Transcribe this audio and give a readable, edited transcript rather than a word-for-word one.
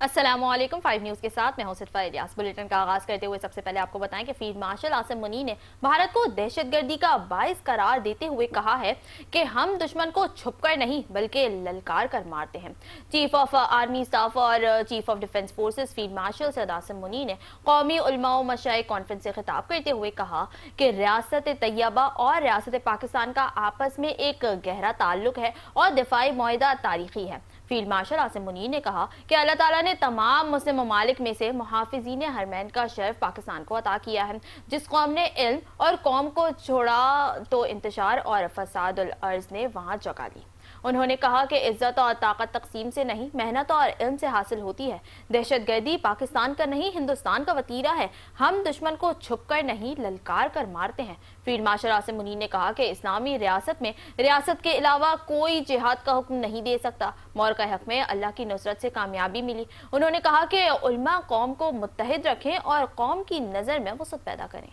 अस्सलामुअलैकुम 5 न्यूज़ के साथ मैं हूं सितफा इलियास। बुलेटिन का आगाज करते हुए सबसे पहले आपको बताएं कि फील्ड मार्शल आसिम मुनीर ने भारत को दहशतगर्दी का बाइस करार देते हुए कहा है कि हम दुश्मन को छुपकर नहीं बल्कि ललकार कर मारते हैं। चीफ ऑफ आर्मी स्टाफ और chief of defence forces field marshal Syed Asim Munir ने कौमी उलमा व मशाइख कॉन्फ्रेंस से खिताब करते हुए कहा कि रियासत तैयबा और रियासत पाकिस्तान का आपस में एक गहरा ताल्लुक है और दिफाई मुआहदा तारीखी है। फील्ड मार्शल आसिम मुनीर ने कहा कि अल्लाह ताला ने तमाम मुस्लिम ममालिक में से मुहाफिजीन हरमैन का शर्फ पाकिस्तान को अता किया है। जिस कौम ने इल्म और कौम को छोड़ा तो इंतशार और फसादुल अर्ज ने वहां जगह ली। उन्होंने कहा कि इज्जत और ताकत तकसीम से नहीं मेहनत और इल्म से हासिल होती है। दहशतगर्दी पाकिस्तान का नहीं हिंदुस्तान का वतीरा है। हम दुश्मन को छुपकर नहीं ललकार कर मारते हैं। फील्ड मार्शल आसिम मुनीर ने कहा कि इस्लामी रियासत में रियासत के अलावा कोई जिहाद का हुक्म नहीं दे सकता। मौका हक में अल्लाह की नुसरत से कामयाबी मिली। उन्होंने कहा कि उलमा कौम को मुत्तहिद रखें और कौम की नजर में वसत पैदा करें।